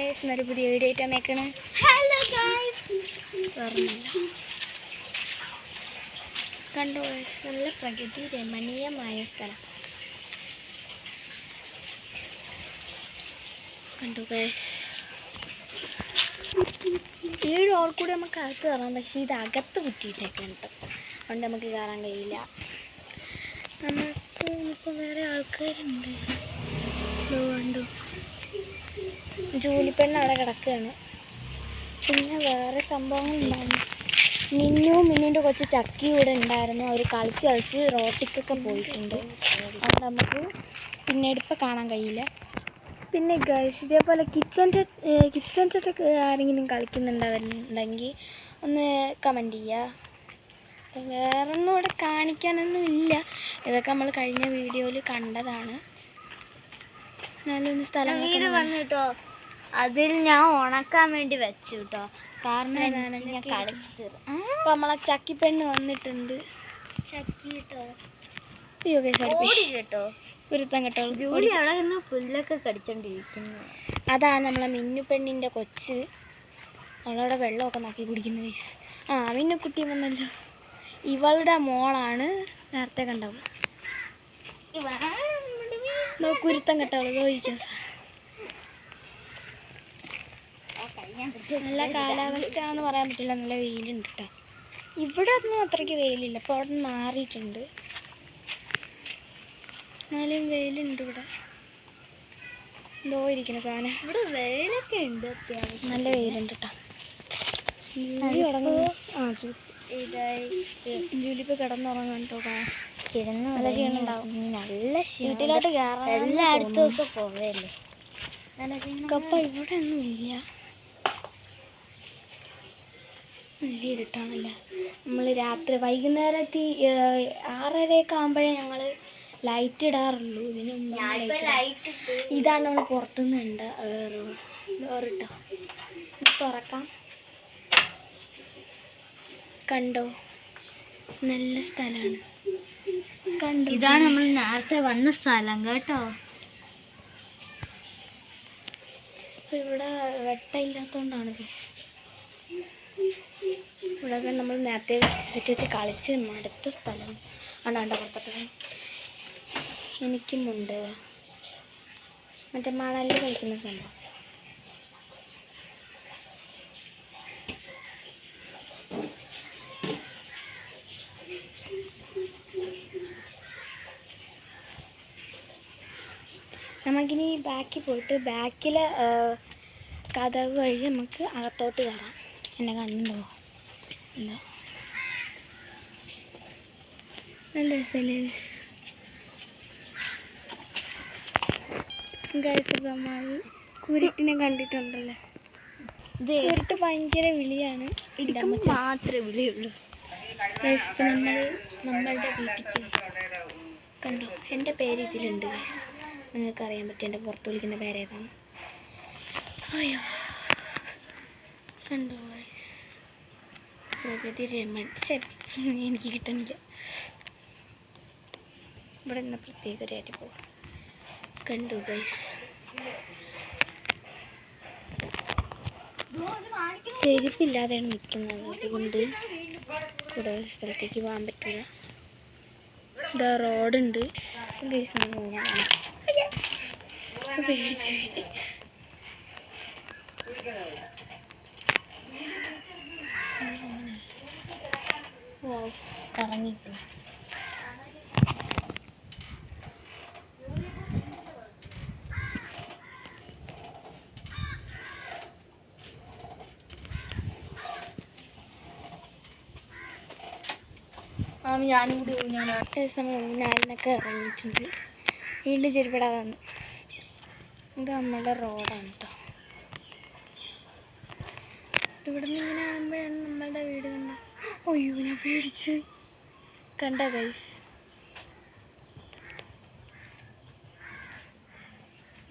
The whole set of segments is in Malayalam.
ഗൈസ്, നല്ല പുതിയ വീഡിയോ ആയിട്ട് വന്നേക്കണ്. ഹലോ ഗൈസ്, കണ്ടോ ഗൈസ്, നല്ല പ്രകൃതി രമണീയമായ സ്ഥലം കണ്ടോ ഗൈസ്. ഈ ഡോർ കൂടി നമുക്ക് അകത്ത് കയറാം, പക്ഷേ ഇത് അകത്ത് കുറ്റിയിട്ടേക്കാണ് കേട്ടോ, അതുകൊണ്ട് നമുക്ക് കയറാൻ കഴിയില്ല. നമുക്ക് ഇപ്പോൾ വേറെ ആൾക്കാരുണ്ട്. കണ്ടോ, ജൂലിപ്പെണ്ണ് അവിടെ കിടക്കുകയാണ്. പിന്നെ വേറെ സംഭവങ്ങളുണ്ടായിരുന്നു. മിന്നുവിൻ്റെ കൊച്ച് ചക്കി കൂടെ ഉണ്ടായിരുന്നു. അവർ കളിച്ച് റോട്ടിക്കൊക്കെ പോയിട്ടുണ്ട്. അതുകൊണ്ട് നമുക്ക് പിന്നീട് ഇപ്പം കാണാൻ കഴിയില്ല. പിന്നെ ഗൈസ്, ഇതേപോലെ കിച്ചൺ സെറ്റൊക്കെ ആരെങ്കിലും കളിക്കുന്നുണ്ടെങ്കിൽ ഒന്ന് കമൻറ്റ് ചെയ്യുക. വേറൊന്നും ഇവിടെ കാണിക്കാനൊന്നും ഇല്ല. ഇതൊക്കെ നമ്മൾ കഴിഞ്ഞ വീഡിയോയിൽ കണ്ടതാണ്. നല്ലൊന്ന് സ്ഥലം വന്നു കേട്ടോ. അതിൽ ഞാൻ ഉണക്കാൻ വേണ്ടി വെച്ചു കേട്ടോ, കാരണം ഞാൻ കളിച്ചു തരും. അപ്പം നമ്മളെ ചക്കിപ്പെണ്ണ് വന്നിട്ടുണ്ട്. ചക്കി കേട്ടോ. അയ്യോ കേട്ടോ, ഒരുത്തം കേട്ടോ. ജൂലി അവിടെ നിന്ന് പുല്ലൊക്കെ കടിച്ചോണ്ടിരിക്കുന്നു. അതാണ് നമ്മളെ മിന്നുപെണ്ണിൻ്റെ കൊച്ച്. അവളവിടെ വെള്ളമൊക്കെ നോക്കി കുടിക്കുന്നു ഗൈസ്. മിന്നുക്കുട്ടി വന്നല്ലോ. ഇവളുടെ മോളാണ് നേരത്തെ കണ്ടവൾ. കുരുത്തം കെട്ടവള് ചോദിക്കാം. നല്ല കാലാവസ്ഥയാണെന്ന് പറയാൻ പറ്റില്ല, നല്ല വെയിലുണ്ട് കേട്ടോ. ഇവിടെ ഒന്നും അത്രയ്ക്ക് വെയിലില്ല, അപ്പോൾ അവിടെ നിന്ന് മാറിയിട്ടുണ്ട്. എന്നാലും വെയിലുണ്ട് ഇവിടെ. എന്തോ ഇരിക്കുന്ന സാധനം. ഇവിടെ വെയിലൊക്കെ ഉണ്ട്, അത്യാവശ്യം നല്ല വെയിലുണ്ട് കേട്ടോ. ജൂലിപ്പോൾ കിടന്നുറങ്ങാൻ കേട്ടോ. നല്ല ക്ഷീണം ഉണ്ടാവും. നല്ല വീട്ടിലോട്ട് കയറാൻ എല്ലായിടത്തും ഒക്കെ പോവല്ലേ. അപ്പം ഇവിടെ ഒന്നും ഇല്ല, നല്ല ഇരുട്ടാണല്ലേ. നമ്മൾ രാത്രി വൈകുന്നേരത്തി 6:30 ആകുമ്പോഴേ ഞങ്ങൾ ലൈറ്റ് ഇടാറുള്ളൂ. ഇതിന് ഇതാണ് നമ്മൾ പുറത്തുനിന്ന് ഉണ്ട് ഡോറിട്ടോ. തുറക്കാം. കണ്ടോ, നല്ല സ്ഥലമാണ്. കണ്ടോ, ഇതാണ് നമ്മൾ നേരത്തെ വന്ന സ്ഥലം കേട്ടോ. ഇവിടെ വെട്ടമില്ലാത്തതുകൊണ്ടാണ് ഇവിടെ നമ്മൾ നേരത്തെ വെച്ച് കളിച്ച് മടുത്ത സ്ഥലം ആണ് പുറപ്പെട്ടത്. എനിക്കുമുണ്ട് മറ്റേ മണലിൽ കളിക്കുന്ന സംഭവം. നമുക്കിനി ബാക്കിൽ പോയിട്ട് ബാക്കിലെ കതവ് വഴി നമുക്ക് അകത്തോട്ട് കയറാം. എന്നെ കണ്ടുണ്ടോ? ഇല്ല, നല്ല രസമല്ലേ ഗൈസ്. നമ്മൾ കുരുട്ടിനെ കണ്ടിട്ടുണ്ടല്ലോ. കുരുട്ട് ഭയങ്കര വിളിയാണ്, മാത്രമേ വിളിയുള്ളൂ ഗൈസ്. ഇപ്പം നമ്മളുടെ വീട്ടിലേക്ക് കണ്ടോ, എൻ്റെ പേര് ഇതിലുണ്ട് ഗൈസ്. നിങ്ങൾക്ക് അറിയാൻ പറ്റും എൻ്റെ പുറത്ത് വിളിക്കുന്ന പേരേതാണ്. അയ്യോ കണ്ടോ ഗൈസ്, പ്രകൃതി രമൺ. ശരി, എനിക്ക് കിട്ടണില്ല. ഇവിടെ നിന്ന് പ്രത്യേകമായിട്ട് പോവാം. കണ്ടു ഗൈസ്, ചെരുപ്പില്ലാതെയാണ് നിൽക്കുന്നത്, അതുകൊണ്ട് കൂടുതൽ സ്ഥലത്തേക്ക് പോകാൻ പറ്റില്ല. ഇതാ റോഡുണ്ട് ഗൈസ്. ഞാൻ പേടിച്ച് കറങ്ങിട്ടു. ഞാനും കൂടി ഊഞ്ഞാലിനൊക്കെ ഇറങ്ങിയിട്ടുണ്ട്. വീണ്ടും ചെരുപ്പിടാതെ വന്നു. ഇത് നമ്മളുടെ റോഡാണ് കേട്ടോ. ഇവിടെ നിന്ന് ഇങ്ങനെ ആകുമ്പോഴാണ് നമ്മളുടെ വീട് കണ്ട. അയ്യോ, ഞാൻ പേടിച്ച്. കണ്ട ഗൈസ്,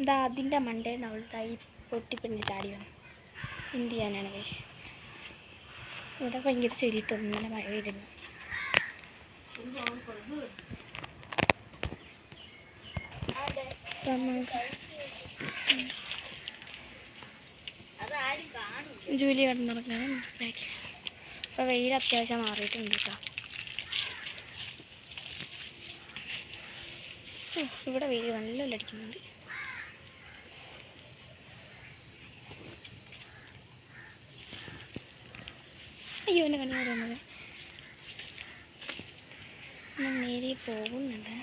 ഇതാ അതിൻ്റെ മണ്ടേന്ന് അവൾ തൈ പൊട്ടിപ്പിണ്ണി ചാടി വന്നു. എന്ത് ചെയ്യാനാണ് ഗൈസ്. ഇവിടെ ഭയങ്കര ചെടിയിട്ടൊന്നും നല്ല മഴ പെയ്തിരുന്നു. ജൂലി കിടന്നിറങ്ങാനും ബാക്കിൽ. അപ്പോൾ വെയിൽ അത്യാവശ്യം മാറിയിട്ടുണ്ട് കേട്ടോ. ഇവിടെ വെയിൽ നല്ല അടിക്കുന്നുണ്ട്. അയ്യോ എൻ്റെ കണ്ണി വരുന്നത് നേരെ പോകുന്നുണ്ട്.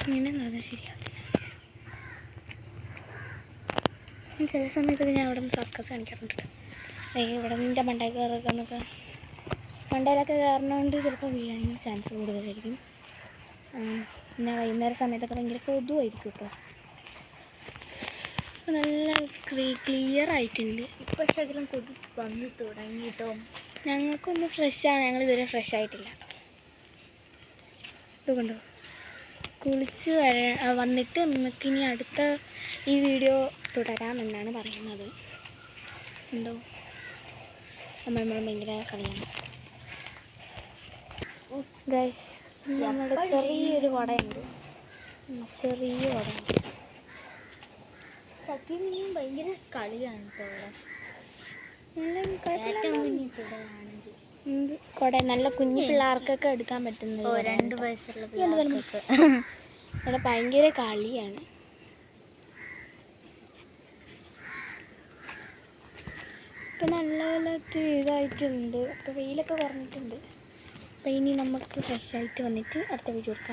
ഇങ്ങനെ നടന്നാൽ ശരിയാവില്ല. ചില സമയത്തൊക്കെ ഞാൻ അവിടെ നിന്ന് സർക്കസ് കാണിക്കാറുണ്ട്. ഇവിടെ നിൻ്റെ മണ്ടയിൽ കയറൊക്കെ മണ്ടയിലൊക്കെ കയറണോണ്ട് ചിലപ്പോൾ വീഴാൻ ചാൻസ് കൂടുതലായിരിക്കും. പിന്നെ വൈകുന്നേരം സമയത്തൊക്കെ ഭയങ്കര കൊതുവായിരിക്കും കേട്ടോ. നല്ല ക്ലിയർ ആയിട്ടുണ്ട്. ഇപ്പോൾ ശകലം കൊതു വന്ന് തുടങ്ങിയിട്ടോ. ഞങ്ങൾക്കൊന്ന് ഫ്രഷാണ്, ഞങ്ങൾ ഇതുവരെ ഫ്രഷ് ആയിട്ടില്ല. ഇതുകൊണ്ടോ കുളിച്ച് വന്നിട്ട് നമുക്കിനി അടുത്ത ഈ വീഡിയോ തുടരാമെന്നാണ് പറയുന്നത്. ഉണ്ടോ നമ്മൾ ഭയങ്കര കളിയാണ് ഗൈസ്. നമ്മുടെ ചെറിയൊരു കുടയുണ്ട്, ചെറിയ കുടയുണ്ട്. ചക്കിയും ഭയങ്കര കളിയാണ് കുട. നല്ല കുഞ്ഞു പിള്ളേർക്കൊക്കെ എടുക്കാൻ പറ്റുന്നത്. 2 വയസ്സുള്ള പിള്ളേർക്ക് ഇവിടെ ഭയങ്കര കളിയാണ്. ഇപ്പം നല്ല പോലത്തെ ഇതായിട്ടുണ്ട്. ഇപ്പോൾ വെയിലൊക്കെ കുറഞ്ഞിട്ടുണ്ട്. അപ്പോൾ ഇനി നമുക്ക് ഫ്രഷ് ആയിട്ട് വന്നിട്ട് അടുത്ത വീഡിയോ എടുക്കാം.